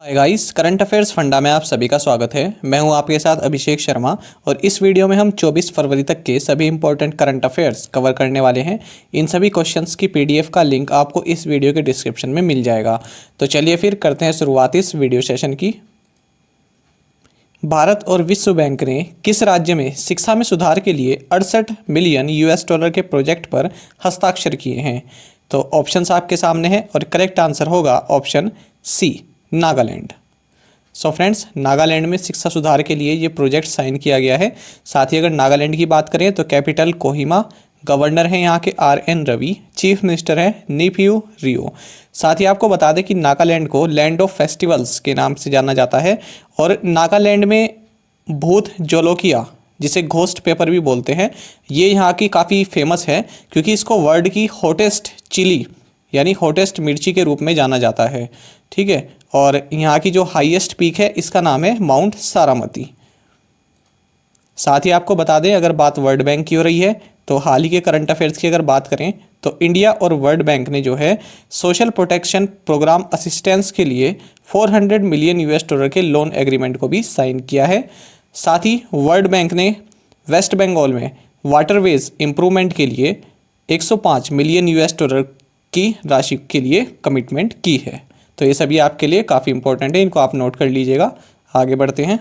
Hi guys, current affairs funda में आप सभी का स्वागत है। मैं हूं आपके साथ अभिषेक शर्मा और इस वीडियो में हम 24 फरवरी तक के सभी इंपॉर्टेंट करंट अफेयर्स कवर करने वाले हैं। इन सभी क्वेश्चंस की पीडीएफ का लिंक आपको इस वीडियो के डिस्क्रिप्शन में मिल जाएगा। तो चलिए फिर करते हैं शुरुआत इस वीडियो सेशन की। भारत और विश्व बैंक ने किस राज्य में शिक्षा में सुधार के लिए 68 मिलियन US डॉलर के प्रोजेक्ट पर हस्ताक्षर किए हैं? तो ऑप्शंस आपके सामने हैं और करेक्ट आंसर होगा option C, Nagaland. So friends, Nagaland में शिक्षा सुधार के लिए ये प्रोजेक्ट साइन किया गया है। साथ ही अगर नागालैंड की बात करें तो कैपिटल कोहिमा, गवर्नर हैं यहाँ के RN रवि, चीफ मिनिस्टर हैं नीफियू रियो। साथ ही आपको बता दें कि नागालैंड को लैंड ऑफ फेस्टिवल्स के नाम से जाना जाता है और नागालैंड में भूत जोलोकिया, जिसे घोस्ट पेपर भी बोलते हैं, ये यहाँ की काफ़ी फेमस है क्योंकि इसको वर्ल्ड की हॉटेस्ट चिली यानी हॉटेस्ट मिर्ची के रूप में जाना जाता है। ठीक है, और यहाँ की जो हाईएस्ट पीक है इसका नाम है माउंट सारामती। साथ ही आपको बता दें, अगर बात वर्ल्ड बैंक की हो रही है तो हाल ही के करंट अफेयर्स की अगर बात करें तो इंडिया और वर्ल्ड बैंक ने जो है सोशल प्रोटेक्शन प्रोग्राम असिस्टेंस के लिए 400 मिलियन US डॉलर के लोन एग्रीमेंट को भी साइन किया है। साथ ही वर्ल्ड बैंक ने वेस्ट बंगाल में वाटरवेज इम्प्रूवमेंट के लिए 105 मिलियन US डॉलर की राशि के लिए कमिटमेंट की है। तो ये सभी आपके लिए काफ़ी इंपॉर्टेंट है, इनको आप नोट कर लीजिएगा। आगे बढ़ते हैं।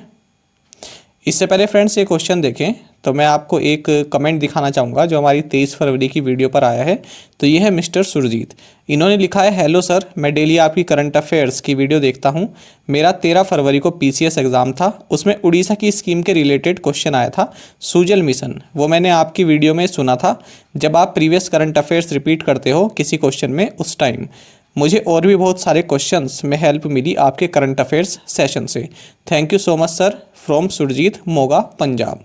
इससे पहले फ्रेंड्स ये क्वेश्चन देखें तो मैं आपको एक कमेंट दिखाना चाहूँगा जो हमारी 23 फरवरी की वीडियो पर आया है। तो ये है मिस्टर सुरजीत। इन्होंने लिखा है, हेलो सर, मैं डेली आपकी करंट अफेयर्स की वीडियो देखता हूँ। मेरा 13 फरवरी को PCS एग्ज़ाम था, उसमें उड़ीसा की स्कीम के रिलेटेड क्वेश्चन आया था, सुजल मिशन। वो मैंने आपकी वीडियो में सुना था जब आप प्रीवियस करंट अफेयर्स रिपीट करते हो किसी क्वेश्चन में, उस टाइम मुझे और भी बहुत सारे क्वेश्चंस में हेल्प मिली आपके करंट अफेयर्स सेशन से। Thank you so much sir, from Surjit, Moga, Punjab.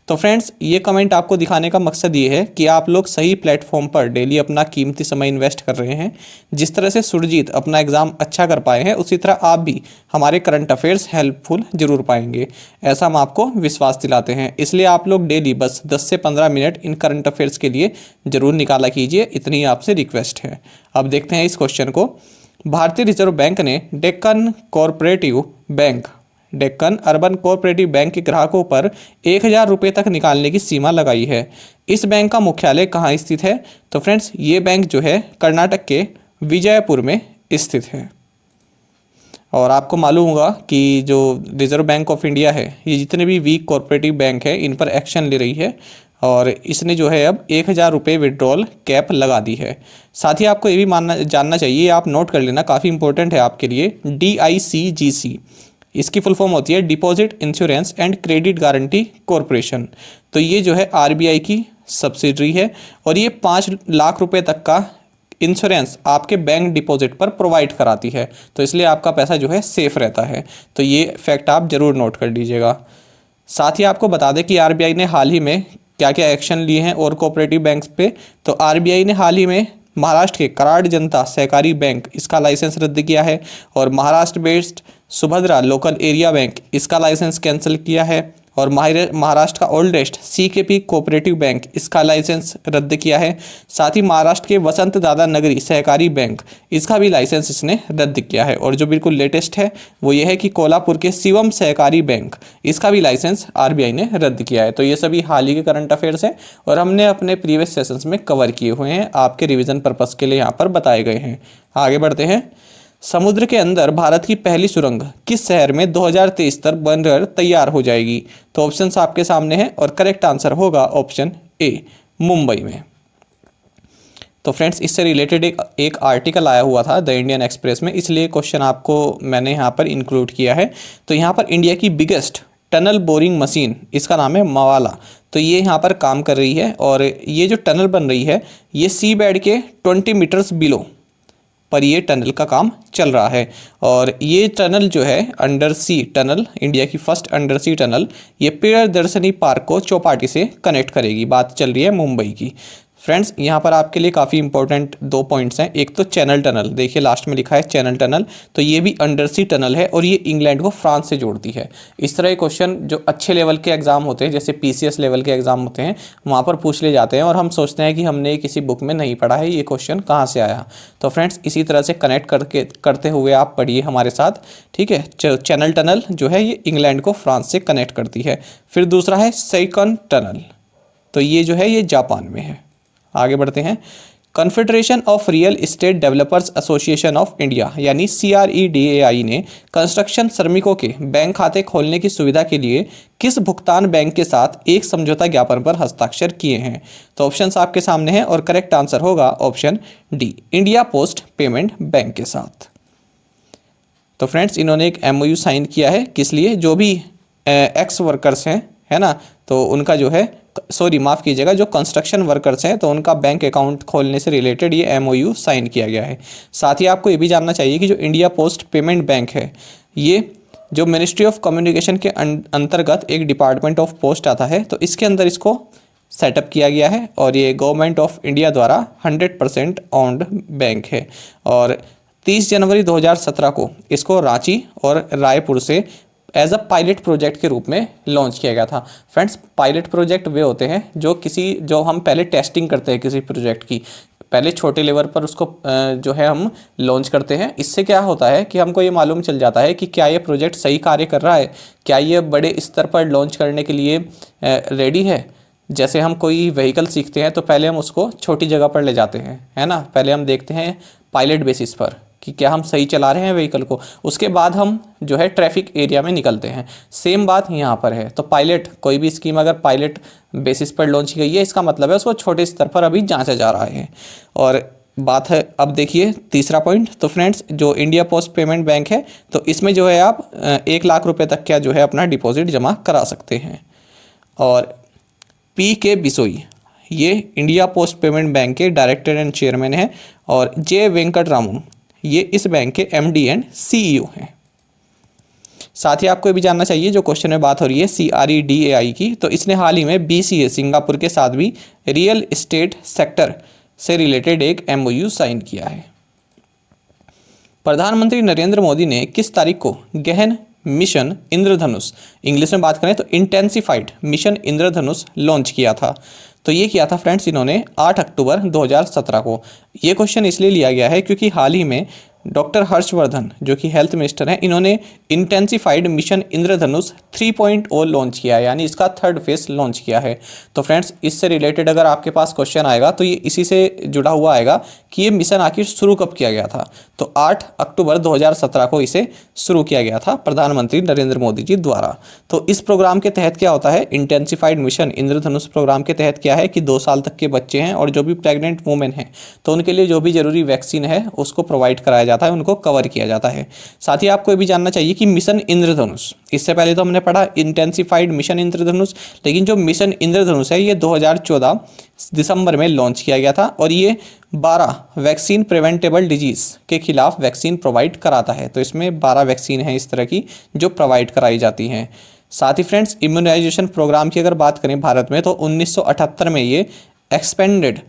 तो फ्रेंड्स, ये कमेंट आपको दिखाने का मकसद ये है कि आप लोग सही प्लेटफॉर्म पर डेली अपना कीमती समय इन्वेस्ट कर रहे हैं। जिस तरह से सुरजीत अपना एग्ज़ाम अच्छा कर पाए हैं, उसी तरह आप भी हमारे करंट अफेयर्स हेल्पफुल जरूर पाएंगे, ऐसा हम आपको विश्वास दिलाते हैं। इसलिए आप लोग डेली बस 10 से 15 मिनट इन करंट अफेयर्स के लिए ज़रूर निकाला कीजिए, इतनी आपसे रिक्वेस्ट है। अब देखते हैं इस क्वेश्चन को। भारतीय रिजर्व बैंक ने डेक्कन अर्बन कोऑपरेटिव बैंक के ग्राहकों पर 1000 रुपये तक निकालने की सीमा लगाई है। इस बैंक का मुख्यालय कहाँ स्थित है? तो फ्रेंड्स, ये बैंक जो है कर्नाटक के विजयपुर में स्थित है। और आपको मालूम होगा कि जो रिजर्व बैंक ऑफ इंडिया है, ये जितने भी वीक कॉरपोरेटिव बैंक है इन पर एक्शन ले रही है और इसने जो है अब 1000 रुपये विड्रॉल कैप लगा दी है। साथ ही आपको ये भी जानना चाहिए, आप नोट कर लेना, काफ़ी इंपॉर्टेंट है आपके लिए, DICGC, इसकी फुल फॉर्म होती है deposit insurance and credit guarantee corporation. तो ये जो है RBI की सब्सिडरी है और ये 5 लाख रुपए तक का इंश्योरेंस आपके बैंक डिपॉजिट पर प्रोवाइड कराती है। तो इसलिए आपका पैसा जो है सेफ रहता है। तो ये फैक्ट आप ज़रूर नोट कर लीजिएगा। साथ ही आपको बता दें कि RBI ने हाल ही में क्या क्या एक्शन लिए हैं और कोऑपरेटिव बैंक्स पे। तो RBI ने हाल ही में महाराष्ट्र के कराड़ जनता सहकारी बैंक, इसका लाइसेंस रद्द किया है और Maharashtra based Subhadra local area bank, इसका लाइसेंस कैंसिल किया है और महाराष्ट्र का ओल्डेस्ट CKP कोऑपरेटिव बैंक, इसका लाइसेंस रद्द किया है। साथ ही महाराष्ट्र के वसंत दादा नगरी सहकारी बैंक, इसका भी लाइसेंस इसने रद्द किया है। और जो बिल्कुल लेटेस्ट है वो ये है कि कोल्हापुर के शिवम सहकारी बैंक, इसका भी लाइसेंस RBI ने रद्द किया है। तो ये सभी हाल ही के करंट अफेयर्स हैं और हमने अपने प्रीवियस सेशंस में कवर किए हुए हैं, आपके रिविजन पर्पज़ के लिए यहाँ पर बताए गए हैं। आगे बढ़ते हैं। समुद्र के अंदर भारत की पहली सुरंग किस शहर में 2023 तक बनकर तैयार हो जाएगी? तो ऑप्शंस आपके सामने हैं और करेक्ट आंसर होगा ऑप्शन A, मुंबई में। तो फ्रेंड्स, इससे रिलेटेड एक आर्टिकल आया हुआ था द इंडियन एक्सप्रेस में, इसलिए क्वेश्चन आपको मैंने यहाँ पर इंक्लूड किया है। तो यहाँ पर इंडिया की बिगेस्ट टनल बोरिंग मशीन, इसका नाम है मवाला, तो ये यहाँ पर काम कर रही है और ये जो टनल बन रही है ये सी बेड के 20 मीटर्स बिलो पर ये टनल का काम चल रहा है। और ये टनल जो है अंडर सी टनल, इंडिया की फर्स्ट अंडर सी टनल, ये प्रियदर्शनी पार्क को चौपाटी से कनेक्ट करेगी। बात चल रही है मुंबई की। फ्रेंड्स यहाँ पर आपके लिए काफ़ी इंपॉर्टेंट दो पॉइंट्स हैं। एक तो चैनल टनल, देखिए लास्ट में लिखा है चैनल टनल, तो ये भी अंडर सी टनल है और ये इंग्लैंड को फ्रांस से जोड़ती है। इस तरह के क्वेश्चन जो अच्छे लेवल के एग्जाम होते हैं, जैसे पीसीएस लेवल के एग्जाम होते हैं, वहाँ पर पूछ ले जाते हैं और हम सोचते हैं कि हमने किसी बुक में नहीं पढ़ा है, ये क्वेश्चन कहाँ से आया। तो फ्रेंड्स इसी तरह से कनेक्ट करते हुए आप पढ़िए हमारे साथ, ठीक है। चैनल टनल जो है ये इंग्लैंड को फ्रांस से कनेक्ट करती है। फिर दूसरा है सेकंड टनल, तो ये जो है ये जापान में है। आगे बढ़ते हैं। Confederation of real estate developers association of India यानी CREDAI ने कंस्ट्रक्शन श्रमिकों के बैंक खाते खोलने की सुविधा के लिए किस भुगतान बैंक के साथ एक समझौता ज्ञापन पर हस्ताक्षर किए हैं? तो ऑप्शंस आपके सामने हैं और करेक्ट आंसर होगा option D, India post payment bank के साथ। तो फ्रेंड्स इन्होंने एक MOU साइन किया है, किस लिए? जो भी एक्स वर्कर्स हैं, है ना, तो उनका जो है, सॉरी माफ़ कीजिएगा, जो कंस्ट्रक्शन वर्कर्स हैं तो उनका बैंक अकाउंट खोलने से रिलेटेड ये MOU साइन किया गया है। साथ ही आपको ये भी जानना चाहिए कि जो इंडिया पोस्ट पेमेंट बैंक है, ये जो मिनिस्ट्री ऑफ कम्युनिकेशन के अंतर्गत एक डिपार्टमेंट ऑफ पोस्ट आता है, तो इसके अंदर इसको सेटअप किया गया है और ये गवर्नमेंट ऑफ इंडिया द्वारा 100% ओन्ड बैंक है। और 30 जनवरी 2017 को इसको रांची और रायपुर से एज अ पायलट प्रोजेक्ट के रूप में लॉन्च किया गया था। फ्रेंड्स पायलट प्रोजेक्ट वे होते हैं जो हम पहले टेस्टिंग करते हैं किसी प्रोजेक्ट की, पहले छोटे लेवल पर उसको जो है हम लॉन्च करते हैं। इससे क्या होता है कि हमको ये मालूम चल जाता है कि क्या ये प्रोजेक्ट सही कार्य कर रहा है, क्या ये बड़े स्तर पर लॉन्च करने के लिए रेडी है। जैसे हम कोई व्हीकल सीखते हैं तो पहले हम उसको छोटी जगह पर ले जाते हैं, है ना, पहले हम देखते हैं पायलट बेसिस पर कि क्या हम सही चला रहे हैं व्हीकल को, उसके बाद हम जो है ट्रैफिक एरिया में निकलते हैं। सेम बात यहाँ पर है। तो पायलट, कोई भी स्कीम अगर पायलट बेसिस पर लॉन्च की गई है, इसका मतलब है उसको छोटे स्तर पर अभी जांचा जा रहा है। और बात है, अब देखिए तीसरा पॉइंट। तो फ्रेंड्स जो इंडिया पोस्ट पेमेंट बैंक है, तो इसमें जो है आप 1 लाख रुपये तक का जो है अपना डिपॉजिट जमा करा सकते हैं। और PK बिसोई ये इंडिया पोस्ट पेमेंट बैंक के डायरेक्टर एंड चेयरमैन हैं और J वेंकट रामन ये इस बैंक के MD एंड CEO हैं। साथ ही आपको ये भी जानना चाहिए, जो क्वेश्चन में बात हो रही है CREDAI की, तो इसने हाल ही में BCA सिंगापुर के साथ भी रियल एस्टेट सेक्टर से रिलेटेड एक MOU साइन किया है। प्रधानमंत्री नरेंद्र मोदी ने किस तारीख को गहन मिशन इंद्रधनुष, इंग्लिश में बात करें तो इंटेंसिफाइड मिशन इंद्रधनुष लॉन्च किया था? तो ये किया था फ्रेंड्स इन्होंने 8 अक्टूबर 2017 को। ये क्वेश्चन इसलिए लिया गया है क्योंकि हाल ही में डॉक्टर हर्षवर्धन जो कि हेल्थ मिनिस्टर हैं, इन्होंने इंटेंसिफाइड मिशन इंद्रधनुष 3.0 लॉन्च किया है, यानी इसका 3rd फेज लॉन्च किया है। तो फ्रेंड्स इससे रिलेटेड अगर आपके पास क्वेश्चन आएगा तो ये इसी से जुड़ा हुआ आएगा कि ये मिशन आखिर शुरू कब किया गया था। तो 8 अक्टूबर 2017 को इसे शुरू किया गया था प्रधानमंत्री नरेंद्र मोदी जी द्वारा। तो इस प्रोग्राम के तहत क्या होता है, इंटेंसिफाइड मिशन इंद्रधनुष प्रोग्राम के तहत क्या है कि 2 साल तक के बच्चे हैं और जो भी प्रेग्नेंट वुमेन हैं, तो उनके लिए जो भी जरूरी वैक्सीन है उसको प्रोवाइड कराया जाता है, उनको कवर किया जाता है। साथ ही आपको ये भी जानना चाहिए कि मिशन इंद्रधनुष, इससे पहले तो हमने पढ़ा इंटेंसिफाइड मिशन इंद्रधनुष, लेकिन जो मिशन इंद्रधनुष है ये 2014 दिसंबर में लॉन्च किया गया था और ये 12 वैक्सीन प्रिवेंटेबल डिजीज के खिलाफ वैक्सीन प्रोवाइड कराता है। तो इसमें 12 वैक्सीन हैं इस तरह की जो प्रोवाइड कराई जाती हैं। साथ ही फ्रेंड्स इम्यूनाइजेशन प्रोग्राम की अगर बात करें भारत में, तो 1978 में ये एक्सपेंडेड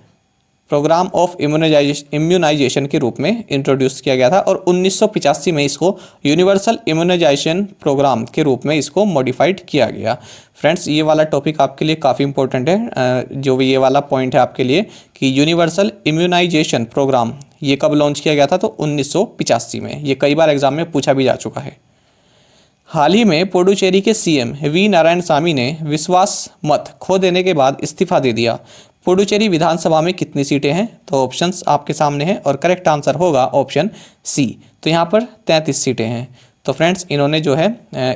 प्रोग्राम ऑफ इम्यूनाइजेशन के रूप में इंट्रोड्यूस किया गया था और 1985 में इसको यूनिवर्सल इम्यूनाइजेशन प्रोग्राम के रूप में इसको मॉडिफाइड किया गया। फ्रेंड्स ये वाला टॉपिक आपके लिए काफ़ी इंपॉर्टेंट है, जो भी ये वाला पॉइंट है आपके लिए कि यूनिवर्सल इम्यूनाइजेशन प्रोग्राम ये कब लॉन्च किया गया था, तो 1985 में। ये कई बार एग्जाम में पूछा भी जा चुका है। हाल ही में पुडुचेरी के CM वी नारायणसामी ने विश्वास मत खो देने के बाद इस्तीफा दे दिया। पुडुचेरी विधानसभा में कितनी सीटें हैं? तो ऑप्शंस आपके सामने हैं और करेक्ट आंसर होगा ऑप्शन C। तो यहाँ पर 33 सीटें हैं। तो फ्रेंड्स इन्होंने जो है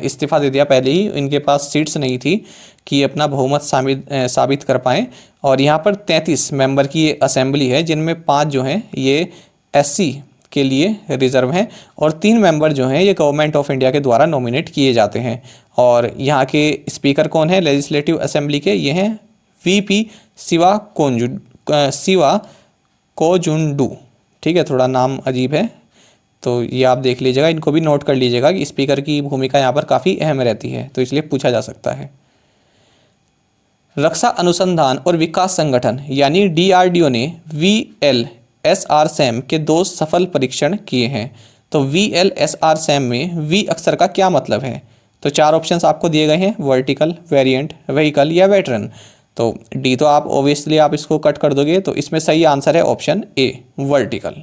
इस्तीफा दे दिया, पहले ही इनके पास सीट्स नहीं थी कि अपना बहुमत साबित कर पाएँ। और यहाँ पर 33 मेंबर की ये असेंबली है, जिनमें 5 जो हैं ये SC के लिए रिजर्व हैं और 3 मेंबर जो हैं ये गवर्नमेंट ऑफ इंडिया के द्वारा नॉमिनेट किए जाते हैं। और यहाँ के स्पीकर कौन है लेजिस्लेटिव असेंबली के? ये हैं VP शिवा कोजुंडू। ठीक है, थोड़ा नाम अजीब है, तो ये आप देख लीजिएगा, इनको भी नोट कर लीजिएगा कि स्पीकर की भूमिका यहाँ पर काफ़ी अहम रहती है, तो इसलिए पूछा जा सकता है। रक्षा अनुसंधान और विकास संगठन यानी डीआरडीओ ने VLSR-SAM के 2 सफल परीक्षण किए हैं। तो VLSR-SAM में V अक्षर का क्या मतलब है? तो 4 ऑप्शंस आपको दिए गए हैं, वर्टिकल, वेरिएंट, व्हीकल या वेटरन। तो डी तो आप ऑब्वियसली आप इसको कट कर दोगे, तो इसमें सही आंसर है ऑप्शन ए, वर्टिकल।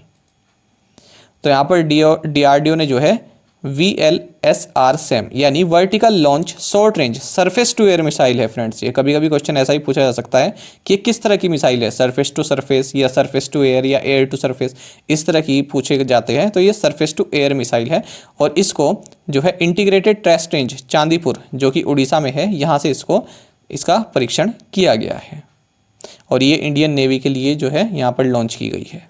तो यहाँ पर डीआरडीओ ने जो है VLSR-SAM यानी vertical launch short range surface to air missile है फ्रेंड्स। ये कभी कभी क्वेश्चन ऐसा ही पूछा जा सकता है कि किस तरह की मिसाइल है, सरफेस टू सरफेस या सरफेस टू एयर या एयर टू सरफेस, इस तरह की पूछे जाते हैं। तो ये सरफेस टू एयर मिसाइल है और इसको जो है इंटीग्रेटेड टेस्ट रेंज चांदीपुर जो कि उड़ीसा में है, यहाँ से इसका परीक्षण किया गया है और ये इंडियन नेवी के लिए जो है यहाँ पर लॉन्च की गई है।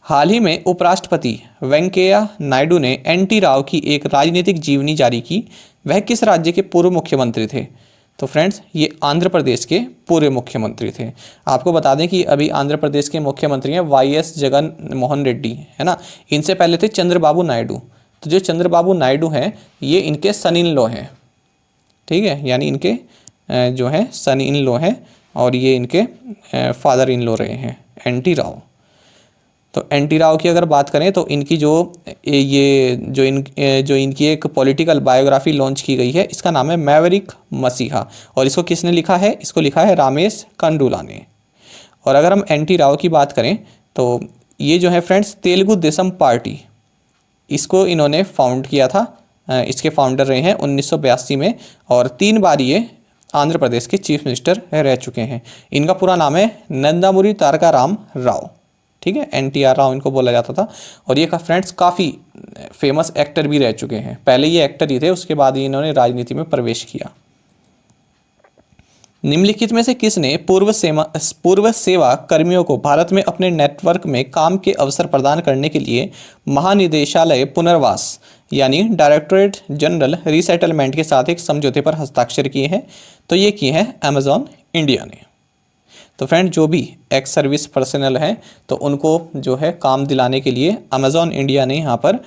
हाल ही में उपराष्ट्रपति वेंकैया नायडू ने NT राव की एक राजनीतिक जीवनी जारी की। वह किस राज्य के पूर्व मुख्यमंत्री थे? तो फ्रेंड्स ये आंध्र प्रदेश के पूर्व मुख्यमंत्री थे। आपको बता दें कि अभी आंध्र प्रदेश के मुख्यमंत्री हैं YS जगन मोहन रेड्डी, है ना। इनसे पहले थे चंद्रबाबू नायडू। तो जो चंद्रबाबू नायडू हैं ये इनके सन इन लॉ हैं, ठीक है, यानी इनके जो है सन इन लॉ हैं और ये इनके फादर इन लॉ रहे हैं NT राव। तो NT राव की अगर बात करें तो इनकी जो इनकी एक पॉलिटिकल बायोग्राफी लॉन्च की गई है, इसका नाम है मैवरिक मसीहा और इसको किसने लिखा है? इसको लिखा है रामेश कंडूला ने। और अगर हम NT राव की बात करें तो ये जो है फ्रेंड्स तेलुगु देशम पार्टी, इसको इन्होंने फाउंड किया था। इसके फाउंडर रहे हैं 1982 में और 3 बार ये आंध्र प्रदेश के चीफ मिनिस्टर रह चुके हैं। इनका पूरा नाम है नंदामुरी तारका राम राव, ठीक है, NTR राव इनको बोला जाता था। और ये फ्रेंड्स काफ़ी फेमस एक्टर भी रह चुके हैं। पहले ये एक्टर ही थे, उसके बाद ही इन्होंने राजनीति में प्रवेश किया। निम्नलिखित में से किसने पूर्व सेवा कर्मियों को भारत में अपने नेटवर्क में काम के अवसर प्रदान करने के लिए महानिदेशालय पुनर्वास यानी डायरेक्टरेट जनरल रीसेटलमेंट के साथ एक समझौते पर हस्ताक्षर किए हैं? तो ये किए हैं अमेजॉन इंडिया ने। तो फ्रेंड जो भी एक्स सर्विस पर्सनल हैं तो उनको जो है काम दिलाने के लिए अमेजॉन इंडिया ने यहाँ पर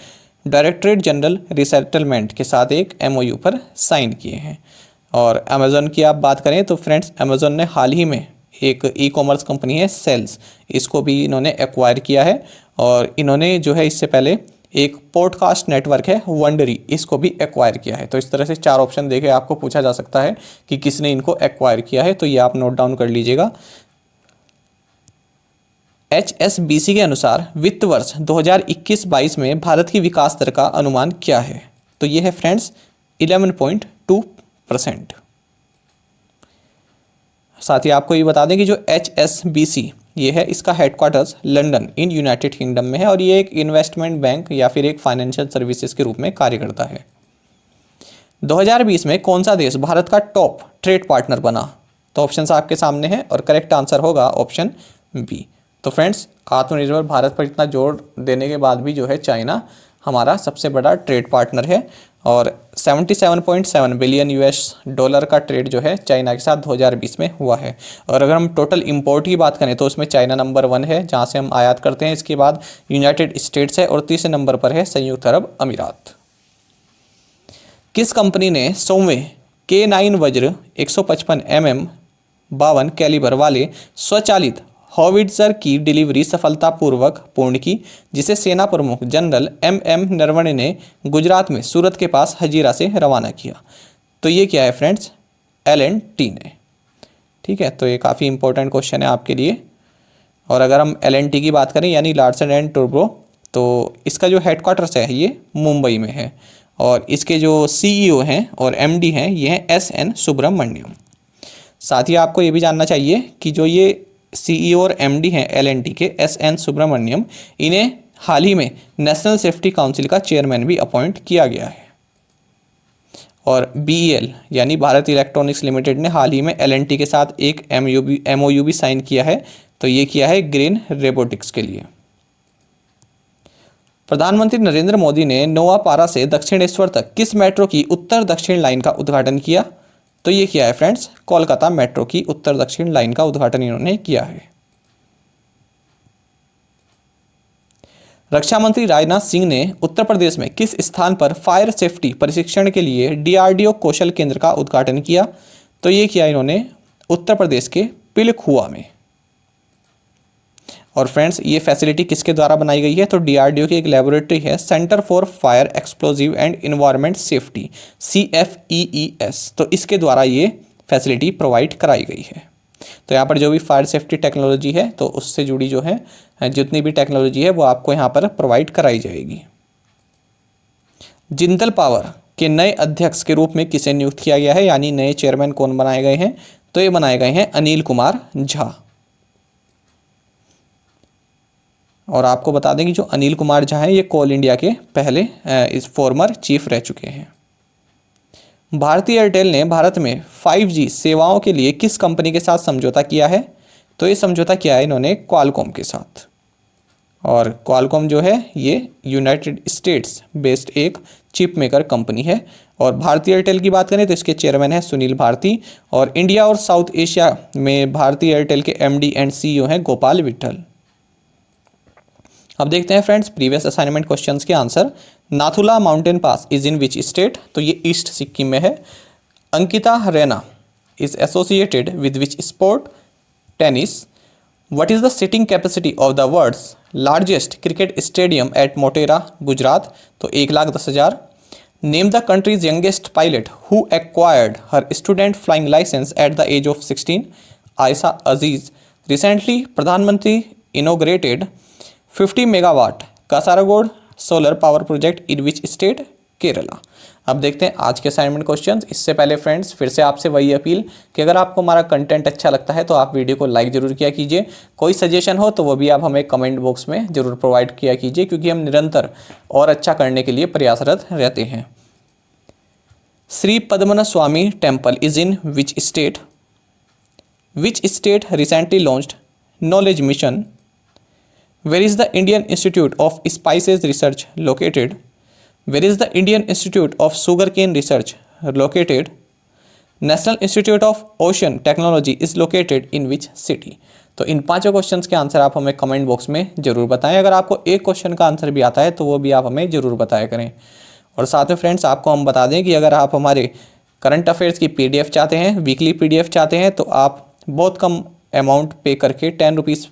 डायरेक्टरेट जनरल रीसेटलमेंट के साथ एक MOU पर साइन किए हैं। और अमेजॉन की आप बात करें तो फ्रेंड्स अमेजॉन ने हाल ही में एक ई-कॉमर्स कंपनी है सेल्स, इसको भी इन्होंने एक्वायर किया है। और इन्होंने जो है इससे पहले एक पॉडकास्ट नेटवर्क है वंडरी, इसको भी एक्वायर किया है। तो इस तरह से 4 ऑप्शन देके आपको पूछा जा सकता है कि किसने इनको एक्वायर किया है, तो ये आप नोट डाउन कर लीजिएगा। HSBC के अनुसार वित्त वर्ष 2021-22 में भारत की विकास दर का अनुमान क्या है? तो ये है फ्रेंड्स 11.2%। साथ ही आपको ये बता दें कि जो HSBC ये है, इसका headquarters London in United kingdom में है और ये एक इन्वेस्टमेंट बैंक या फिर एक फाइनेंशियल सर्विसेज के रूप में कार्य करता है। 2020 में कौन सा देश भारत का टॉप ट्रेड पार्टनर बना? तो ऑप्शंस आपके सामने हैं और करेक्ट आंसर होगा ऑप्शन बी। तो फ्रेंड्स आत्मनिर्भर भारत पर इतना जोर देने के बाद भी जो है चाइना हमारा सबसे बड़ा ट्रेड पार्टनर है और 77.7 बिलियन $US का ट्रेड जो है चाइना के साथ 2020 में हुआ है। और अगर हम टोटल इंपोर्ट की बात करें तो उसमें चाइना नंबर 1 है जहां से हम आयात करते हैं, इसके बाद यूनाइटेड स्टेट्स है और तीसरे नंबर पर है संयुक्त अरब अमीरात। किस कंपनी ने 100वें K9 वज्र 155 mm 52 कैलिबर वाले स्वचालित हॉविट्जर की डिलीवरी सफलतापूर्वक पूर्ण की, जिसे सेना प्रमुख जनरल MM नरवणे ने गुजरात में सूरत के पास हजीरा से रवाना किया? तो ये क्या है फ्रेंड्स? L&T ने, ठीक है। तो ये काफ़ी इंपॉर्टेंट क्वेश्चन है आपके लिए। और अगर हम L&T की बात करें यानी लार्सन एंड टुब्रो, तो इसका जो हेडक्वार्टर्स है ये मुंबई में है और इसके जो CEO हैं और MD हैं ये हैं SN सुब्रमण्यम। साथ ही आपको ये भी जानना चाहिए कि जो ये CEO और MD हैं L&T के SN सुब्रमण्यम, इन्हें हाल ही में नेशनल सेफ्टी काउंसिल का चेयरमैन भी अपॉइंट किया गया है। और BEL यानी भारत इलेक्ट्रॉनिक्स लिमिटेड ने हाल ही में L&T के साथ एक MOU भी साइन किया है। तो ये किया है ग्रीन रोबोटिक्स के लिए। प्रधानमंत्री नरेंद्र मोदी ने नोआपाड़ा से दक्षिणेश्वर तक किस मेट्रो की उत्तर दक्षिण लाइन का उद्घाटन किया? तो ये किया है फ्रेंड्स कोलकाता मेट्रो की उत्तर दक्षिण लाइन का उद्घाटन इन्होंने किया है। रक्षा मंत्री राजनाथ सिंह ने उत्तर प्रदेश में किस स्थान पर फायर सेफ्टी प्रशिक्षण के लिए DRDO कौशल केंद्र का उद्घाटन किया? तो ये किया इन्होंने उत्तर प्रदेश के पिलखुआ में। और फ्रेंड्स ये फैसिलिटी किसके द्वारा बनाई गई है, तो डीआरडीओ की एक लेबोरेटरी है, centre for fire explosive and environment safety, CFEES, तो इसके द्वारा ये फैसिलिटी प्रोवाइड कराई गई है। तो यहाँ पर जो भी फायर सेफ्टी टेक्नोलॉजी है तो उससे जुड़ी जो है जितनी भी टेक्नोलॉजी है वो आपको यहाँ पर प्रोवाइड कराई जाएगी। जिंदल पावर के नए अध्यक्ष के रूप में किसे नियुक्त किया गया है, यानी नए चेयरमैन कौन बनाए गए हैं, तो ये बनाए गए हैं अनिल कुमार झा। और आपको बता दें कि जो अनिल कुमार झा हैं ये कोल इंडिया के पहले इस फॉर्मर चीफ रह चुके हैं। भारतीय एयरटेल ने भारत में 5G सेवाओं के लिए किस कंपनी के साथ समझौता किया है, तो ये समझौता किया है इन्होंने क्वालकॉम के साथ। और क्वालकॉम जो है ये यूनाइटेड स्टेट्स बेस्ड एक चिप मेकर कंपनी है। और भारतीय एयरटेल की बात करें तो इसके चेयरमैन है सुनील भारती, और इंडिया और साउथ एशिया में भारतीय एयरटेल के MD एंड CEO हैं गोपाल विट्ठल। अब देखते हैं फ्रेंड्स प्रीवियस असाइनमेंट क्वेश्चंस के answer. Nathula mountain pass is in which state, तो ये ईस्ट सिक्किम में है। Ankita Raina is associated with which sport, tennis. What is the seating capacity of the world's largest cricket stadium at Motera, Gujarat, तो 1,10,000। Name the country's youngest pilot who acquired her student flying licence at the age of 16, Ayesha Aziz. Recently प्रधानमंत्री inaugurated 50 megawatt कासारागोड solar power project in which state, Kerala. अब देखते हैं आज के assignment questions. इससे पहले friends फिर से आपसे वही अपील कि अगर आपको हमारा कंटेंट अच्छा लगता है तो आप वीडियो को लाइक जरूर किया कीजिए। कोई सजेशन हो तो वो भी आप हमें कमेंट बॉक्स में जरूर प्रोवाइड किया कीजिए, क्योंकि हम निरंतर और अच्छा करने के लिए प्रयासरत रहते हैं। Shri Padmanabha Swamy temple is in which state, which state recently launched knowledge mission, where is the Indian Institute of Spices Research located, where is the Indian Institute of Sugarcane Research located, National Institute of Ocean Technology is located in which city। तो इन पांचों questions के answer आप हमें comment box में जरूर बताएं। अगर आपको एक क्वेश्चन का आंसर भी आता है तो वो भी आप हमें जरूर बताया करें। और साथ में फ्रेंड्स आपको हम बता दें कि अगर आप हमारे करंट अफेयर्स की PDF चाहते हैं, वीकली PDF चाहते हैं, तो आप बहुत कम अमाउंट पे करके 10 रुपीज़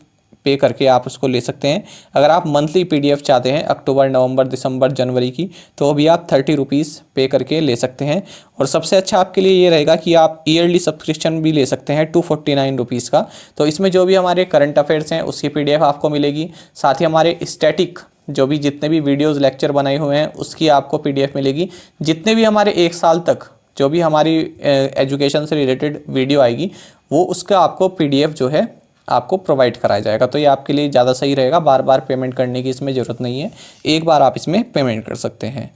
पे करके आप उसको ले सकते हैं। अगर आप मंथली PDF चाहते हैं अक्टूबर, नवंबर, दिसंबर, जनवरी की, तो भी आप 30 रुपीज़ पे करके ले सकते हैं। और सबसे अच्छा आपके लिए ये रहेगा कि आप ईयरली सब्सक्रिप्शन भी ले सकते हैं 249 रुपीज़ का। तो इसमें जो भी हमारे करंट अफेयर्स हैं उसकी PDF आपको मिलेगी, साथ ही हमारे स्टैटिक जो भी जितने भी वीडियोज़ लेक्चर बनाए हुए हैं उसकी आपको PDF मिलेगी। जितने भी हमारे 1 साल तक जो भी हमारी एजुकेशन से रिलेटेड वीडियो आएगी वो उसका आपको PDF जो है आपको प्रोवाइड कराया जाएगा। तो ये आपके लिए ज़्यादा सही रहेगा, बार बार पेमेंट करने की इसमें ज़रूरत नहीं है, एक बार आप इसमें पेमेंट कर सकते हैं।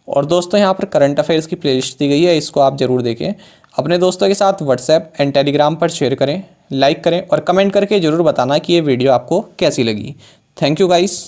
और दोस्तों यहाँ पर करंट अफेयर्स की प्लेलिस्ट दी गई है, इसको आप ज़रूर देखें। अपने दोस्तों के साथ व्हाट्सएप एंड टेलीग्राम पर शेयर करें, लाइक करें और कमेंट करके ज़रूर बताना कि ये वीडियो आपको कैसी लगी। Thank you guys.